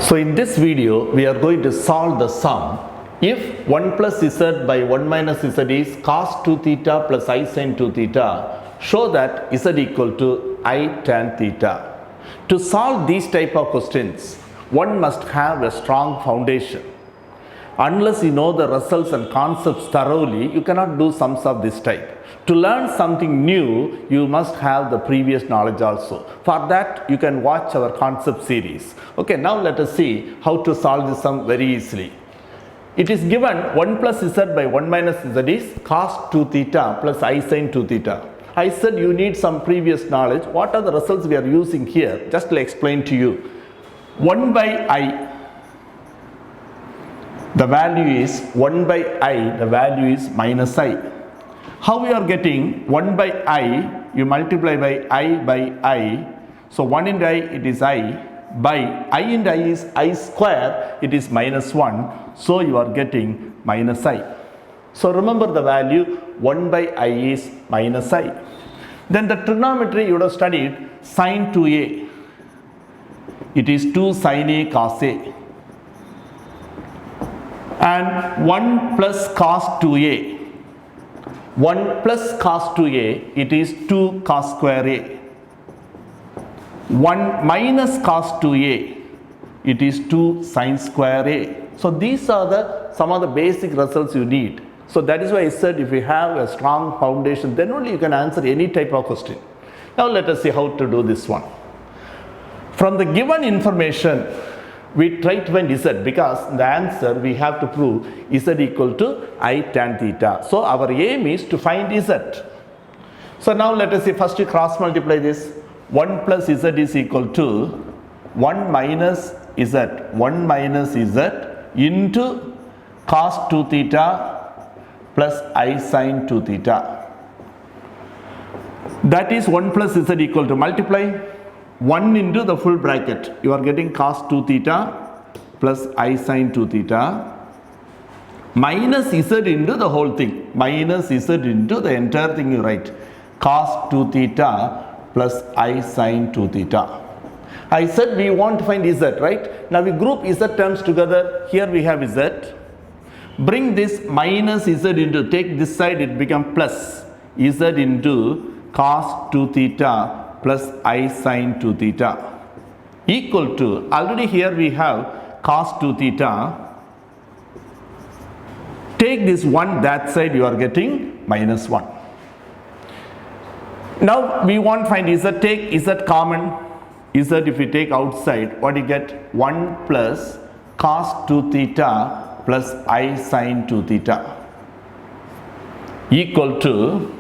So in this video we are going to solve the sum if 1 plus z by 1 minus z is cos 2 theta plus I sin 2 theta, show that z equal to I tan theta. To solve these type of questions, one must have a strong foundation. Unless you know the results and concepts thoroughly, you cannot do sums of this type. To learn something new, you must have the previous knowledge also. For that, you can watch our concept series. Okay, now let us see how to solve this sum very easily. It is given 1 plus z by 1 minus z is cos 2 theta plus I sin 2 theta. I said you need some previous knowledge. What are the results we are using here? Just to explain to you. 1 by I, the value is 1 by I, the value is minus I. How we are getting 1 by I, you multiply by I, so 1 into I it is I, by I into I is I square, it is minus 1, so you are getting minus I. So remember the value 1 by I is minus I. Then the trigonometry you would have studied sin 2a, it is 2 sin a cos a, and 1 plus cos 2a, 1 plus cos 2a, it is 2 cos square a. 1 minus cos 2a, it is 2 sin square a. So these are some of the basic results you need. So that is why I said if you have a strong foundation, then only you can answer any type of question. Now let us see how to do this one. From the given information, we try to find z, because in the answer we have to prove z equal to I tan theta. So our aim is to find z. So now let us see, first you cross multiply this. 1 plus z is equal to 1 minus z, 1 minus z into cos 2 theta plus I sin 2 theta. That is 1 plus z equal to, multiply 1 into the full bracket, you are getting cos 2 theta plus I sin 2 theta minus z into the whole thing, minus z into the entire thing you write, cos 2 theta plus I sin 2 theta. I said we want to find z, right? Now we group z terms together. Here we have z. Bring this minus z into, take this side, it become plus z into cos 2 theta plus I sin 2 theta equal to, already here we have cos 2 theta. Take this 1 that side, you are getting minus 1. Now we want to find z, take z common. Z if you take outside, what you get? 1 plus cos 2 theta plus I sin 2 theta equal to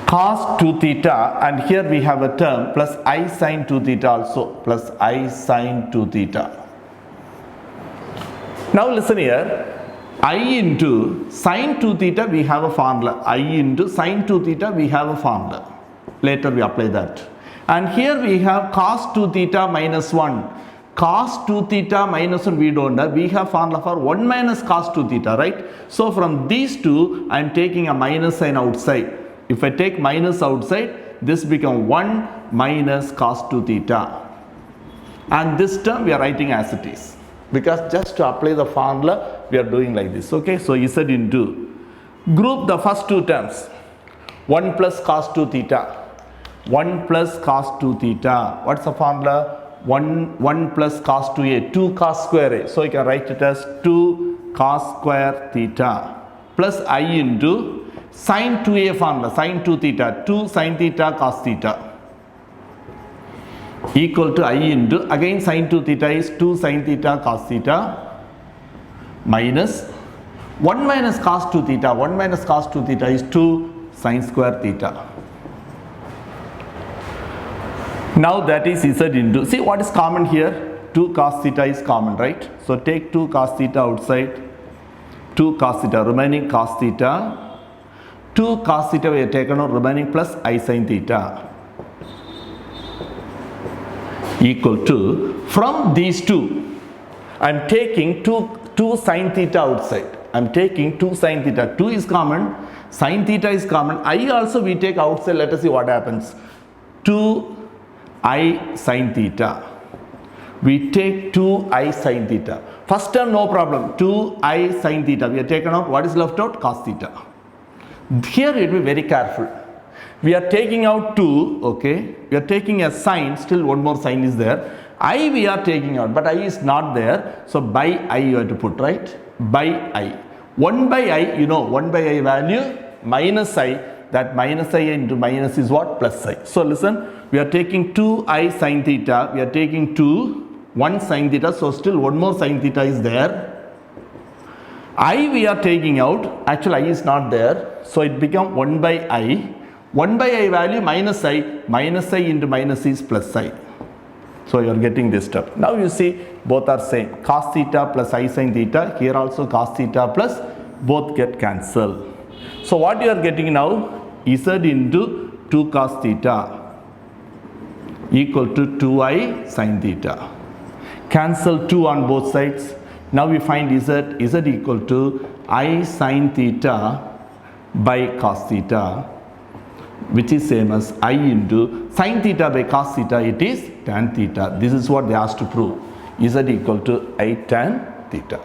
cos 2 theta, and here we have a term plus I sin 2 theta also, plus I sin 2 theta. Now listen here, I into sin 2 theta we have a formula, I into sin 2 theta we have a formula, later we apply that. And here we have cos 2 theta minus 1, cos 2 theta minus 1 we don't have, we have formula for 1 minus cos 2 theta, right? So from these two I am taking a minus sign outside. If I take minus outside, this become 1 minus cos 2 theta, and this term we are writing as it is, because just to apply the formula we are doing like this. Okay, so z into, group the first two terms, 1 plus cos 2 theta, 1 plus cos 2 theta, what's the formula? 1 plus cos 2a, 2 cos square a, so you can write it as 2 cos square theta plus I into sin 2a formula, sin 2 theta, 2 sin theta cos theta equal to I into, again sin 2 theta is 2 sin theta cos theta minus 1 minus cos 2 theta, 1 minus cos 2 theta is 2 sin square theta. Now that is z into, see what is common here? 2 cos theta is common, right? So take 2 cos theta outside, 2 cos theta, remaining cos theta, 2 cos theta we have taken out, remaining plus I sin theta equal to, from these two I am taking 2 sin theta outside, I am taking 2 sin theta, 2 is common, sin theta is common, I also we take outside, let us see what happens. 2 I sin theta we take 2i sin theta. First term no problem, 2i sin theta. We have taken out, what is left out? Cos theta. Here we will be very careful. We are taking out 2, okay. We are taking a sign, still one more sign is there. I we are taking out, but I is not there. So by I you have to put, right? By I. 1 by I, you know, 1 by I value minus I. That minus I into minus is what? Plus I. So listen, we are taking 2i sin theta. We are taking 1 sin theta. So still one more sin theta is there. I we are taking out. Actually I is not there. So it become 1 by I. 1 by I value minus I. Minus I into minus is plus I. So you are getting this step. Now you see both are same. Cos theta plus I sin theta. Here also cos theta plus both get cancelled. So what you are getting now? Z into 2 cos theta equal to 2i sin theta. Cancel 2 on both sides. Now we find Z equal to I sin theta by cos theta, which is same as I into sin theta by cos theta, it is tan theta. This is what they asked to prove. Z equal to I tan theta.